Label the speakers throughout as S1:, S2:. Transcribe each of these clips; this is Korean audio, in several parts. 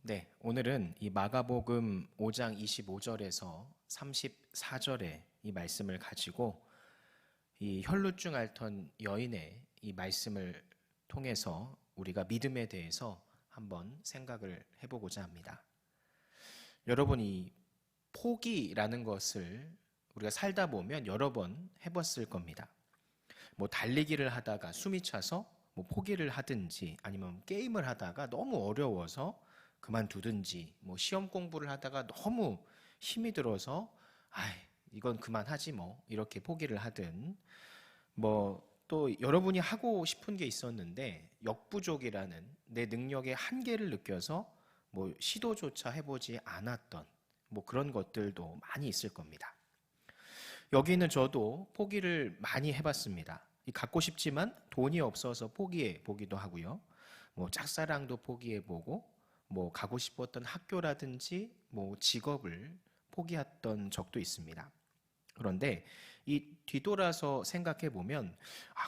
S1: 네, 오늘은 이 마가복음 5장 25절에서 34절의 이 말씀을 가지고 이 혈루증 앓던 여인의 이 말씀을 통해서 우리가 믿음에 대해서 한번 생각을 해보고자 합니다. 여러분이 포기라는 것을 우리가 살다 보면 여러 번 해봤을 겁니다. 뭐 달리기를 하다가 숨이 차서 뭐 포기를 하든지, 아니면 게임을 하다가 너무 어려워서 그만두든지, 뭐 시험 공부를 하다가 너무 힘이 들어서 이건 그만하지 뭐 이렇게 포기를 하든, 뭐 또 여러분이 하고 싶은 게 있었는데 역부족이라는 내 능력의 한계를 느껴서 뭐 시도조차 해보지 않았던 뭐 그런 것들도 많이 있을 겁니다. 여기는 저도 포기를 많이 해봤습니다. 갖고 싶지만 돈이 없어서 포기해 보기도 하고요. 뭐 짝사랑도 포기해보고, 뭐 가고 싶었던 학교라든지 뭐 직업을 포기했던 적도 있습니다. 그런데 이 뒤돌아서 생각해 보면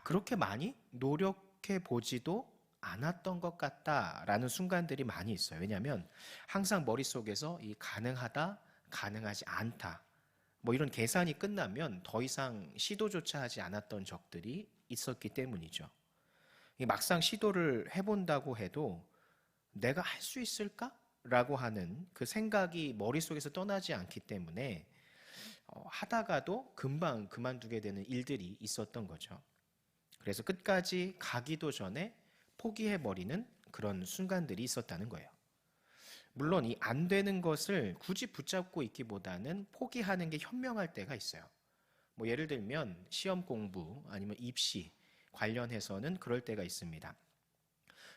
S1: 그렇게 많이 노력해 보지도 않았던 것 같다라는 순간들이 많이 있어요. 왜냐하면 항상 머릿속에서 이 가능하다, 가능하지 않다, 뭐 이런 계산이 끝나면 더 이상 시도조차 하지 않았던 적들이 있었기 때문이죠. 막상 시도를 해본다고 해도 내가 할 수 있을까? 라고 하는 그 생각이 머릿속에서 떠나지 않기 때문에 하다가도 금방 그만두게 되는 일들이 있었던 거죠. 그래서 끝까지 가기도 전에 포기해버리는 그런 순간들이 있었다는 거예요. 물론 이 안 되는 것을 굳이 붙잡고 있기보다는 포기하는 게 현명할 때가 있어요. 뭐 예를 들면 시험 공부 아니면 입시 관련해서는 그럴 때가 있습니다.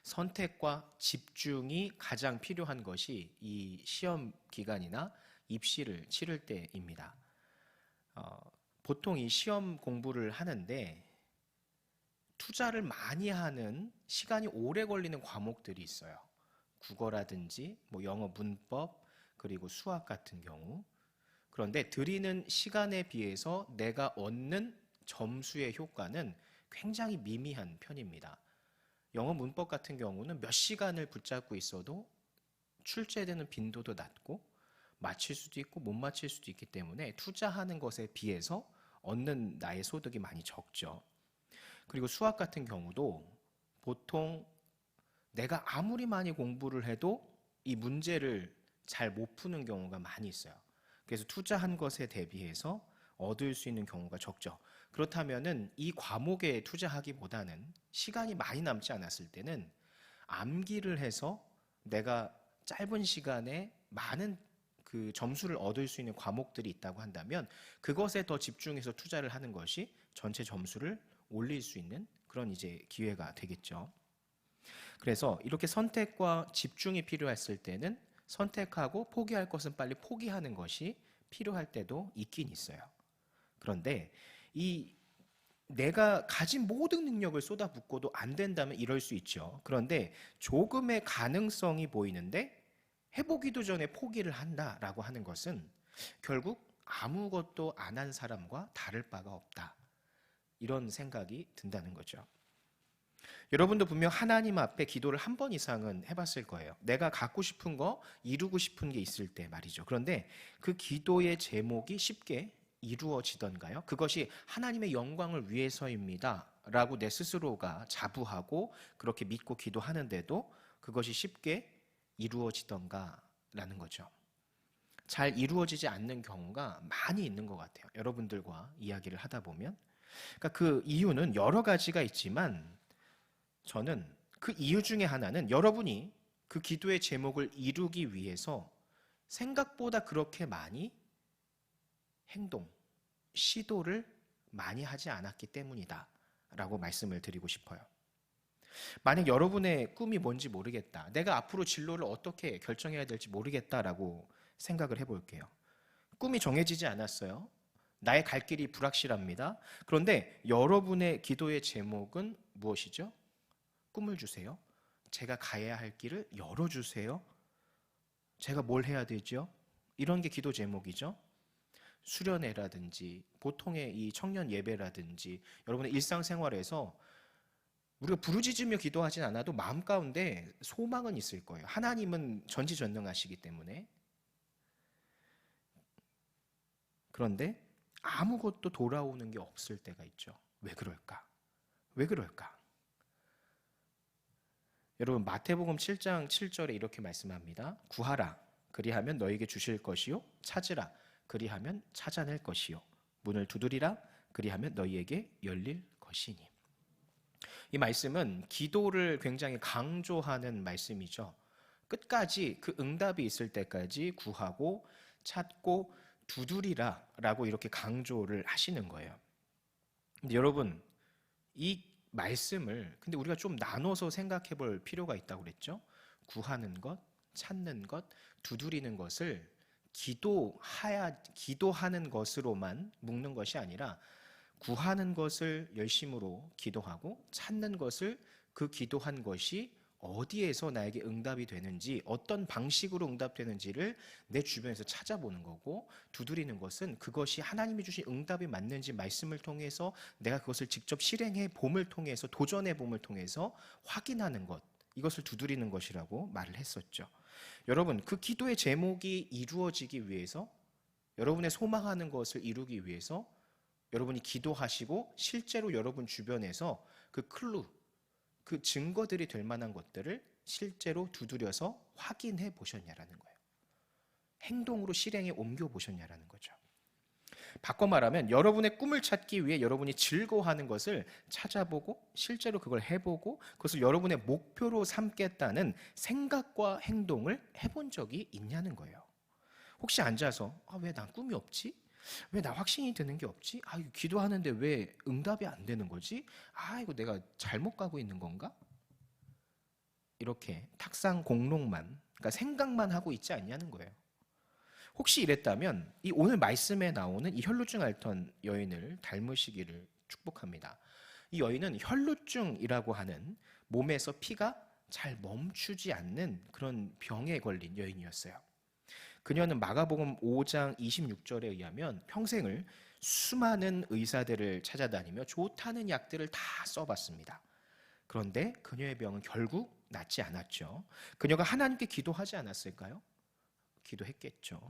S1: 선택과 집중이 가장 필요한 것이 이 시험 기간이나 입시를 치를 때입니다. 보통 이 시험 공부를 하는데 투자를 많이 하는, 시간이 오래 걸리는 과목들이 있어요. 국어라든지 뭐 영어 문법, 그리고 수학 같은 경우. 그런데 들이는 시간에 비해서 내가 얻는 점수의 효과는 굉장히 미미한 편입니다. 영어 문법 같은 경우는 몇 시간을 붙잡고 있어도 출제되는 빈도도 낮고 맞힐 수도 있고 못 맞힐 수도 있기 때문에 투자하는 것에 비해서 얻는 나의 소득이 많이 적죠. 그리고 수학 같은 경우도 보통 내가 아무리 많이 공부를 해도 이 문제를 잘 못 푸는 경우가 많이 있어요. 그래서 투자한 것에 대비해서 얻을 수 있는 경우가 적죠. 그렇다면은 이 과목에 투자하기보다는 시간이 많이 남지 않았을 때는 암기를 해서 내가 짧은 시간에 많은 그 점수를 얻을 수 있는 과목들이 있다고 한다면 그것에 더 집중해서 투자를 하는 것이 전체 점수를 올릴 수 있는 그런 이제 기회가 되겠죠. 그래서 이렇게 선택과 집중이 필요했을 때는 선택하고 포기할 것은 빨리 포기하는 것이 필요할 때도 있긴 있어요. 그런데 이 내가 가진 모든 능력을 쏟아붓고도 안 된다면 이럴 수 있죠. 그런데 조금의 가능성이 보이는데 해보기도 전에 포기를 한다라고 하는 것은 결국 아무것도 안 한 사람과 다를 바가 없다, 이런 생각이 든다는 거죠. 여러분도 분명 하나님 앞에 기도를 한 번 이상은 해봤을 거예요. 내가 갖고 싶은 거, 이루고 싶은 게 있을 때 말이죠. 그런데 그 기도의 제목이 쉽게 이루어지던가요? 그것이 하나님의 영광을 위해서입니다 라고 내 스스로가 자부하고 그렇게 믿고 기도하는데도 그것이 쉽게 이루어지던가 라는 거죠. 잘 이루어지지 않는 경우가 많이 있는 것 같아요. 여러분들과 이야기를 하다 보면. 그러니까 그 이유는 여러 가지가 있지만 저는 그 이유 중에 하나는 여러분이 그 기도의 제목을 이루기 위해서 생각보다 그렇게 많이 시도를 많이 하지 않았기 때문이다 라고 말씀을 드리고 싶어요. 만약 여러분의 꿈이 뭔지 모르겠다, 내가 앞으로 진로를 어떻게 결정해야 될지 모르겠다라고 생각을 해볼게요. 꿈이 정해지지 않았어요. 나의 갈 길이 불확실합니다. 그런데 여러분의 기도의 제목은 무엇이죠? 꿈을 주세요. 제가 가야 할 길을 열어주세요. 제가 뭘 해야 되죠? 이런 게 기도 제목이죠. 수련회라든지 보통의 이 청년 예배라든지 여러분의 일상생활에서 우리가 부르짖으며 기도하진 않아도 마음 가운데 소망은 있을 거예요. 하나님은 전지전능하시기 때문에. 그런데 아무것도 돌아오는 게 없을 때가 있죠. 왜 그럴까? 왜 그럴까? 여러분 마태복음 7장 7절에 이렇게 말씀합니다. 구하라 그리하면 너에게 주실 것이요 찾으라 그리하면 찾아낼 것이요 문을 두드리라 그리하면 너희에게 열릴 것이니. 이 말씀은 기도를 굉장히 강조하는 말씀이죠. 끝까지 그 응답이 있을 때까지 구하고 찾고 두드리라 라고 이렇게 강조를 하시는 거예요. 근데 여러분 이 말씀을 근데 우리가 좀 나눠서 생각해 볼 필요가 있다고 그랬죠. 구하는 것, 찾는 것, 두드리는 것을 기도하는 것으로만 묶는 것이 아니라 구하는 것을 열심으로 기도하고 찾는 것을 그 기도한 것이 어디에서 나에게 응답이 되는지 어떤 방식으로 응답되는지를 내 주변에서 찾아보는 거고, 두드리는 것은 그것이 하나님이 주신 응답이 맞는지 말씀을 통해서 내가 그것을 직접 실행해 봄을 통해서 도전해 봄을 통해서 확인하는 것, 이것을 두드리는 것이라고 말을 했었죠. 여러분 그 기도의 제목이 이루어지기 위해서, 여러분의 소망하는 것을 이루기 위해서 여러분이 기도하시고 실제로 여러분 주변에서 그 클루, 그 증거들이 될 만한 것들을 실제로 두드려서 확인해 보셨냐라는 거예요. 행동으로 실행에 옮겨 보셨냐라는 거죠. 바꿔 말하면 여러분의 꿈을 찾기 위해 여러분이 즐거워하는 것을 찾아보고 실제로 그걸 해보고 그것을 여러분의 목표로 삼겠다는 생각과 행동을 해본 적이 있냐는 거예요. 혹시 앉아서 왜 난 꿈이 없지? 왜 나 확신이 드는 게 없지? 기도하는데 왜 응답이 안 되는 거지? 이거 내가 잘못 가고 있는 건가? 이렇게 탁상 공론만, 그러니까 생각만 하고 있지 않냐는 거예요. 혹시 이랬다면 이 오늘 말씀에 나오는 이 혈루증 앓던 여인을 닮으시기를 축복합니다. 이 여인은 혈루증이라고 하는 몸에서 피가 잘 멈추지 않는 그런 병에 걸린 여인이었어요. 그녀는 마가복음 5장 26절에 의하면 평생을 수많은 의사들을 찾아다니며 좋다는 약들을 다 써봤습니다. 그런데 그녀의 병은 결국 낫지 않았죠. 그녀가 하나님께 기도하지 않았을까요? 기도했겠죠.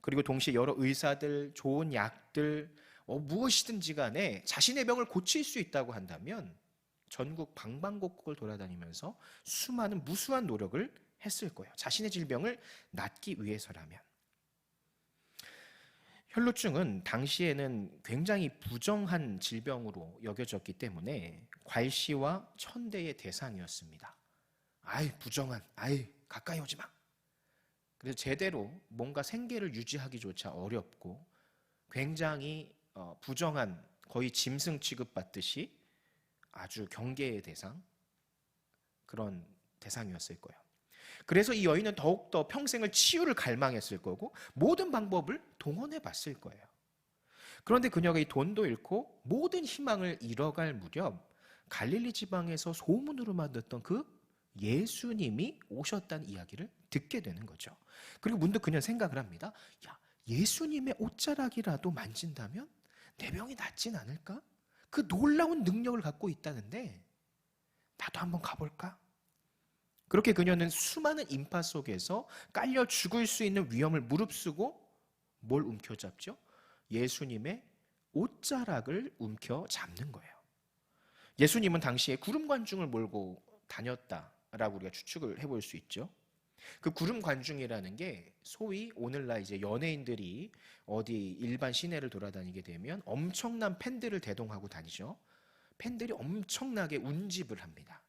S1: 그리고 동시에 여러 의사들, 좋은 약들, 무엇이든지 간에 자신의 병을 고칠 수 있다고 한다면 전국 방방곡곡을 돌아다니면서 수많은 무수한 노력을 했을 거예요. 자신의 질병을 낫기 위해서라면. 혈루증은 당시에는 굉장히 부정한 질병으로 여겨졌기 때문에 괄시와 천대의 대상이었습니다. 부정한, 가까이 오지 마. 그래서 제대로 뭔가 생계를 유지하기조차 어렵고 굉장히 부정한, 거의 짐승 취급받듯이 아주 경계의 대상, 그런 대상이었을 거예요. 그래서 이 여인은 더욱더 평생을 치유를 갈망했을 거고 모든 방법을 동원해 봤을 거예요. 그런데 그녀가 이 돈도 잃고 모든 희망을 잃어갈 무렵 갈릴리 지방에서 소문으로만 듣던 그 예수님이 오셨다는 이야기를 듣게 되는 거죠. 그리고 문득 그녀는 생각을 합니다. 예수님의 옷자락이라도 만진다면 내 병이 낫진 않을까? 그 놀라운 능력을 갖고 있다는데 나도 한번 가볼까? 그렇게 그녀는 수많은 인파 속에서 깔려 죽을 수 있는 위험을 무릅쓰고 뭘 움켜잡죠? 예수님의 옷자락을 움켜잡는 거예요. 예수님은 당시에 구름 관중을 몰고 다녔다라고 우리가 추측을 해볼 수 있죠. 그 구름 관중이라는 게 소위 오늘날 이제 연예인들이 어디 일반 시내를 돌아다니게 되면 엄청난 팬들을 대동하고 다니죠. 팬들이 엄청나게 운집을 합니다.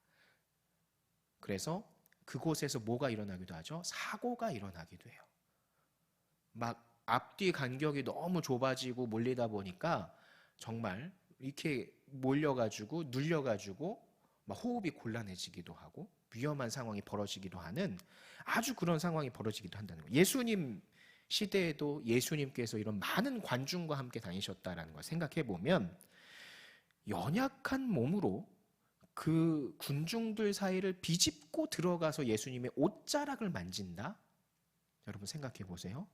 S1: 그래서 그곳에서 뭐가 일어나기도 하죠? 사고가 일어나기도 해요. 막 앞뒤 간격이 너무 좁아지고 몰리다 보니까 정말 이렇게 몰려가지고 눌려가지고 막 호흡이 곤란해지기도 하고 위험한 상황이 벌어지기도 하는 아주 그런 상황이 벌어지기도 한다는 거예요. 예수님 시대에도 예수님께서 이런 많은 관중과 함께 다니셨다라는 걸 생각해 보면 연약한 몸으로 그 군중들 사이를 비집고 들어가서 예수님의 옷자락을 만진다? 여러분 생각해 보세요.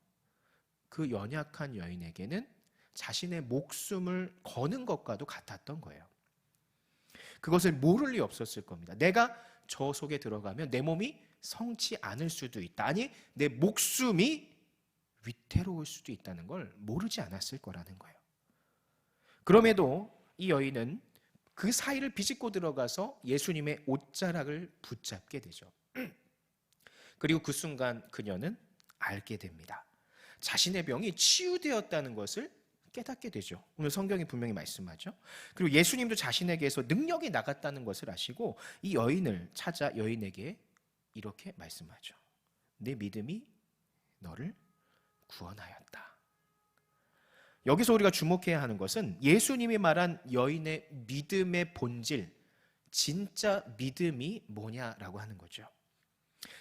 S1: 그 연약한 여인에게는 자신의 목숨을 거는 것과도 같았던 거예요. 그것을 모를 리 없었을 겁니다. 내가 저 속에 들어가면 내 몸이 성치 않을 수도 있다. 아니, 내 목숨이 위태로울 수도 있다는 걸 모르지 않았을 거라는 거예요. 그럼에도 이 여인은 그 사이를 비집고 들어가서 예수님의 옷자락을 붙잡게 되죠. 그리고 그 순간 그녀는 알게 됩니다. 자신의 병이 치유되었다는 것을 깨닫게 되죠. 오늘 성경이 분명히 말씀하죠. 그리고 예수님도 자신에게서 능력이 나갔다는 것을 아시고 이 여인을 찾아 여인에게 이렇게 말씀하죠. 내 믿음이 너를 구원하였다. 여기서 우리가 주목해야 하는 것은 예수님이 말한 여인의 믿음의 본질, 진짜 믿음이 뭐냐라고 하는 거죠.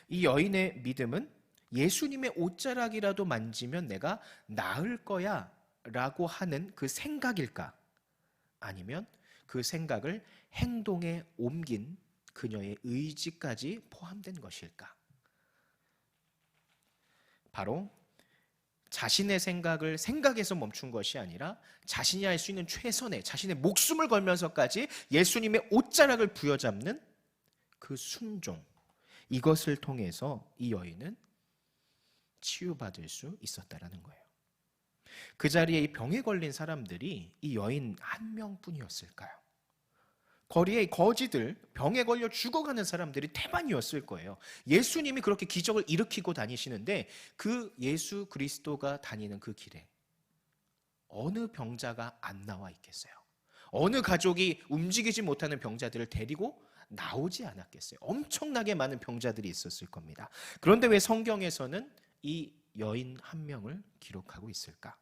S1: 이 여인의 믿음은 예수님의 옷자락이라도 만지면 내가 나을 거야 라고 하는 그 생각일까? 아니면 그 생각을 행동에 옮긴 그녀의 의지까지 포함된 것일까? 바로 자신의 생각을 생각에서 멈춘 것이 아니라 자신이 할 수 있는 최선의 자신의 목숨을 걸면서까지 예수님의 옷자락을 부여잡는 그 순종, 이것을 통해서 이 여인은 치유받을 수 있었다라는 거예요. 그 자리에 이 병에 걸린 사람들이 이 여인 한 명뿐이었을까요? 거리에 거지들, 병에 걸려 죽어가는 사람들이 태반이었을 거예요. 예수님이 그렇게 기적을 일으키고 다니시는데 그 예수 그리스도가 다니는 그 길에 어느 병자가 안 나와 있겠어요? 어느 가족이 움직이지 못하는 병자들을 데리고 나오지 않았겠어요? 엄청나게 많은 병자들이 있었을 겁니다. 그런데 왜 성경에서는 이 여인 한 명을 기록하고 있을까?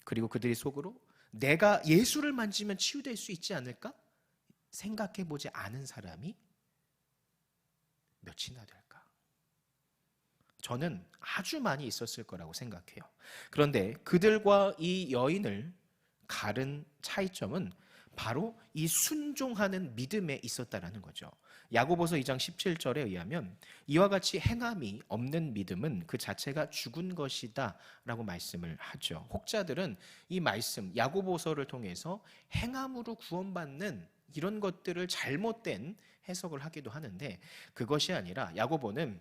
S1: 그리고 그들이 속으로 내가 예수를 만지면 치유될 수 있지 않을까? 생각해보지 않은 사람이 몇이나 될까? 저는 아주 많이 있었을 거라고 생각해요. 그런데 그들과 이 여인을 가른 차이점은 바로 이 순종하는 믿음에 있었다라는 거죠. 야고보서 2장 17절에 의하면 이와 같이 행함이 없는 믿음은 그 자체가 죽은 것이다 라고 말씀을 하죠. 혹자들은 이 말씀 야고보서를 통해서 행함으로 구원받는 이런 것들을 잘못된 해석을 하기도 하는데 그것이 아니라 야고보는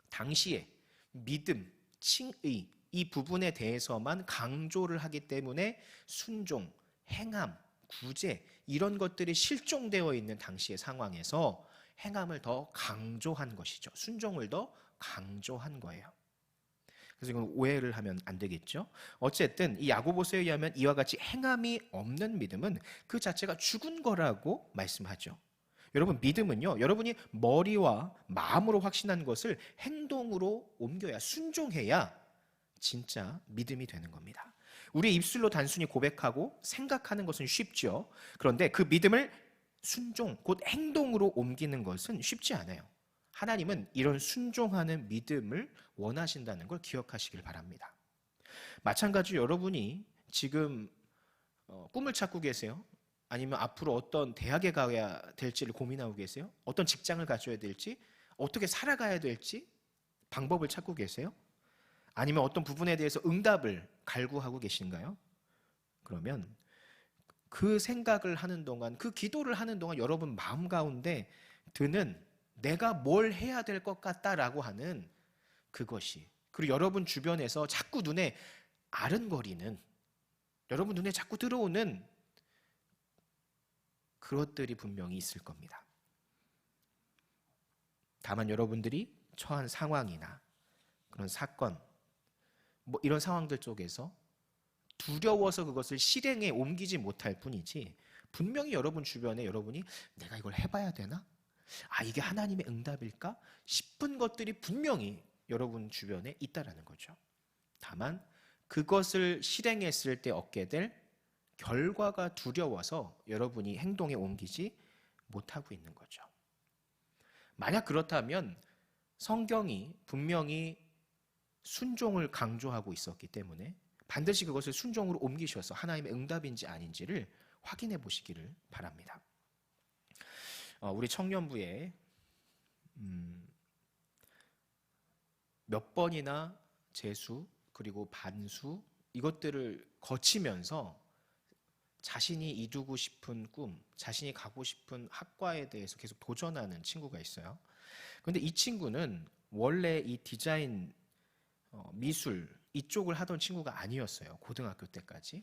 S1: 당시에 믿음, 칭의 이 부분에 대해서만 강조를 하기 때문에 순종, 행함, 구제 이런 것들이 실종되어 있는 당시의 상황에서 행함을 더 강조한 것이죠. 순종을 더 강조한 거예요. 그래서 이건 오해를 하면 안 되겠죠. 어쨌든 이 야고보서에 의하면 이와 같이 행함이 없는 믿음은 그 자체가 죽은 거라고 말씀하죠. 여러분 믿음은요, 여러분이 머리와 마음으로 확신한 것을 행동으로 옮겨야, 순종해야 진짜 믿음이 되는 겁니다. 우리 입술로 단순히 고백하고 생각하는 것은 쉽죠. 그런데 그 믿음을 순종, 곧 행동으로 옮기는 것은 쉽지 않아요. 하나님은 이런 순종하는 믿음을 원하신다는 걸 기억하시길 바랍니다. 마찬가지로 여러분이 지금 꿈을 찾고 계세요? 아니면 앞으로 어떤 대학에 가야 될지를 고민하고 계세요? 어떤 직장을 가져야 될지, 어떻게 살아가야 될지 방법을 찾고 계세요? 아니면 어떤 부분에 대해서 응답을 갈구하고 계신가요? 그러면 그 생각을 하는 동안, 그 기도를 하는 동안 여러분 마음 가운데 드는 내가 뭘 해야 될 것 같다라고 하는 그것이, 그리고 여러분 주변에서 자꾸 눈에 아른거리는, 여러분 눈에 자꾸 들어오는 그것들이 분명히 있을 겁니다. 다만 여러분들이 처한 상황이나 그런 사건, 뭐 이런 상황들 쪽에서 두려워서 그것을 실행에 옮기지 못할 뿐이지, 분명히 여러분 주변에 여러분이 내가 이걸 해봐야 되나? 아, 이게 하나님의 응답일까? 싶은 것들이 분명히 여러분 주변에 있다라는 거죠. 다만 그것을 실행했을 때 얻게 될 결과가 두려워서 여러분이 행동에 옮기지 못하고 있는 거죠. 만약 그렇다면 성경이 분명히 순종을 강조하고 있었기 때문에 반드시 그것을 순종으로 옮기셔서 하나님의 응답인지 아닌지를 확인해 보시기를 바랍니다. 우리 청년부에 몇 번이나 재수 그리고 반수 이것들을 거치면서 자신이 이루고 싶은 꿈, 자신이 가고 싶은 학과에 대해서 계속 도전하는 친구가 있어요. 그런데 이 친구는 원래 이 디자인, 미술 이쪽을 하던 친구가 아니었어요. 고등학교 때까지.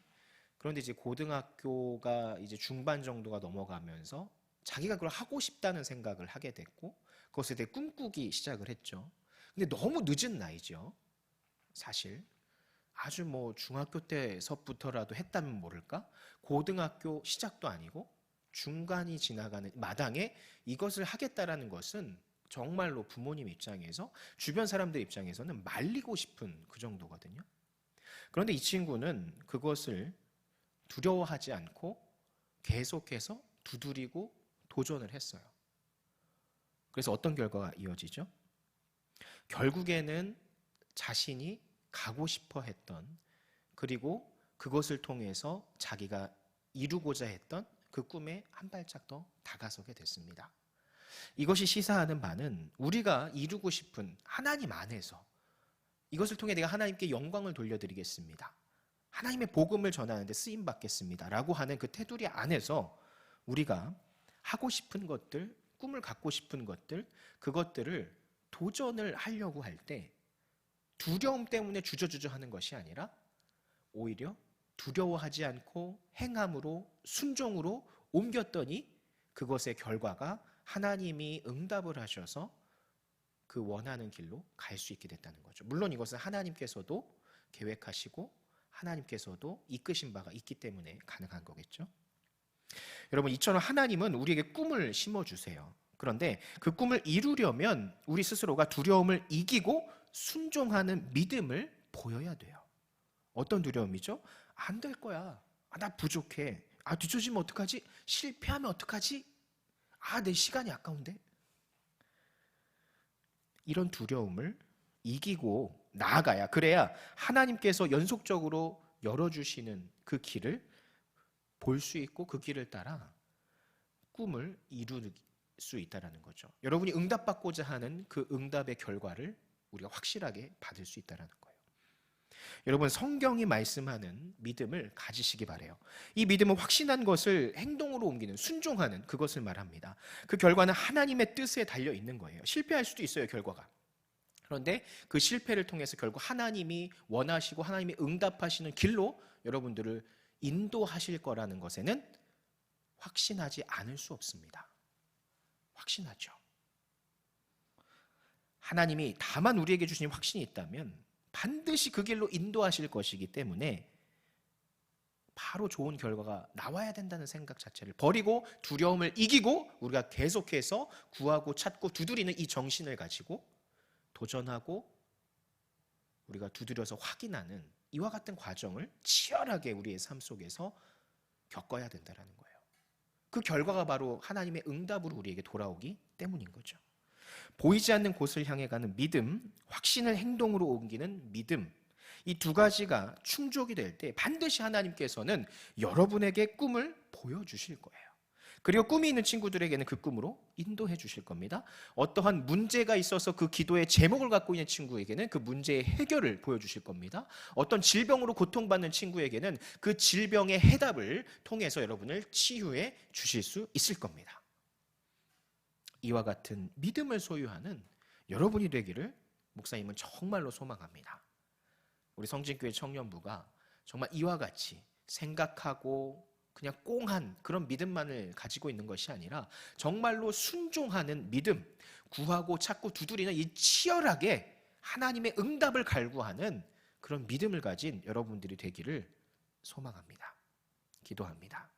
S1: 그런데 이제 고등학교가 이제 중반 정도가 넘어가면서 자기가 그걸 하고 싶다는 생각을 하게 됐고 그것에 대해 꿈꾸기 시작을 했죠. 근데 너무 늦은 나이죠. 사실 아주 뭐 중학교 때서부터라도 했다면 모를까? 고등학교 시작도 아니고 중간이 지나가는 마당에 이것을 하겠다라는 것은 정말로 부모님 입장에서 주변 사람들 입장에서는 말리고 싶은 그 정도거든요. 그런데 이 친구는 그것을 두려워하지 않고 계속해서 두드리고 도전을 했어요. 그래서 어떤 결과가 이어지죠? 결국에는 자신이 가고 싶어 했던, 그리고 그것을 통해서 자기가 이루고자 했던 그 꿈에 한 발짝 더 다가서게 됐습니다. 이것이 시사하는 바는 우리가 이루고 싶은 하나님 안에서 이것을 통해 내가 하나님께 영광을 돌려드리겠습니다, 하나님의 복음을 전하는데 쓰임 받겠습니다 라고 하는 그 테두리 안에서 우리가 하고 싶은 것들, 꿈을 갖고 싶은 것들, 그것들을 도전을 하려고 할 때 두려움 때문에 주저주저 하는 것이 아니라 오히려 두려워하지 않고 행함으로, 순종으로 옮겼더니 그것의 결과가 하나님이 응답을 하셔서 그 원하는 길로 갈 수 있게 됐다는 거죠. 물론 이것은 하나님께서도 계획하시고 하나님께서도 이끄신 바가 있기 때문에 가능한 거겠죠. 여러분, 이처럼 하나님은 우리에게 꿈을 심어주세요. 그런데 그 꿈을 이루려면 우리 스스로가 두려움을 이기고 순종하는 믿음을 보여야 돼요. 어떤 두려움이죠? 안 될 거야. 나 부족해. 뒤처지면 어떡하지? 실패하면 어떡하지? 내 시간이 아까운데. 이런 두려움을 이기고 나아가야, 그래야 하나님께서 연속적으로 열어주시는 그 길을 볼 수 있고 그 길을 따라 꿈을 이룰 수 있다는 거죠. 여러분이 응답받고자 하는 그 응답의 결과를 우리가 확실하게 받을 수 있다는 거예요. 여러분, 성경이 말씀하는 믿음을 가지시기 바라요. 이 믿음은 확신한 것을 행동으로 옮기는, 순종하는 그것을 말합니다. 그 결과는 하나님의 뜻에 달려 있는 거예요. 실패할 수도 있어요, 결과가. 그런데 그 실패를 통해서 결국 하나님이 원하시고 하나님이 응답하시는 길로 여러분들을 인도하실 거라는 것에는 확신하지 않을 수 없습니다. 확신하죠. 하나님이 다만 우리에게 주신 확신이 있다면 반드시 그 길로 인도하실 것이기 때문에 바로 좋은 결과가 나와야 된다는 생각 자체를 버리고 두려움을 이기고 우리가 계속해서 구하고 찾고 두드리는 이 정신을 가지고 도전하고 우리가 두드려서 확인하는 이와 같은 과정을 치열하게 우리의 삶 속에서 겪어야 된다는 거예요. 그 결과가 바로 하나님의 응답으로 우리에게 돌아오기 때문인 거죠. 보이지 않는 곳을 향해 가는 믿음, 확신을 행동으로 옮기는 믿음, 이 두 가지가 충족이 될 때 반드시 하나님께서는 여러분에게 꿈을 보여주실 거예요. 그리고 꿈이 있는 친구들에게는 그 꿈으로 인도해 주실 겁니다. 어떠한 문제가 있어서 그 기도의 제목을 갖고 있는 친구에게는 그 문제의 해결을 보여주실 겁니다. 어떤 질병으로 고통받는 친구에게는 그 질병의 해답을 통해서 여러분을 치유해 주실 수 있을 겁니다. 이와 같은 믿음을 소유하는 여러분이 되기를 목사님은 정말로 소망합니다. 우리 성진교회 청년부가 정말 이와 같이 생각하고 그냥 꽁한 그런 믿음만을 가지고 있는 것이 아니라 정말로 순종하는 믿음, 구하고 찾고 두드리는 이 치열하게 하나님의 응답을 갈구하는 그런 믿음을 가진 여러분들이 되기를 소망합니다. 기도합니다.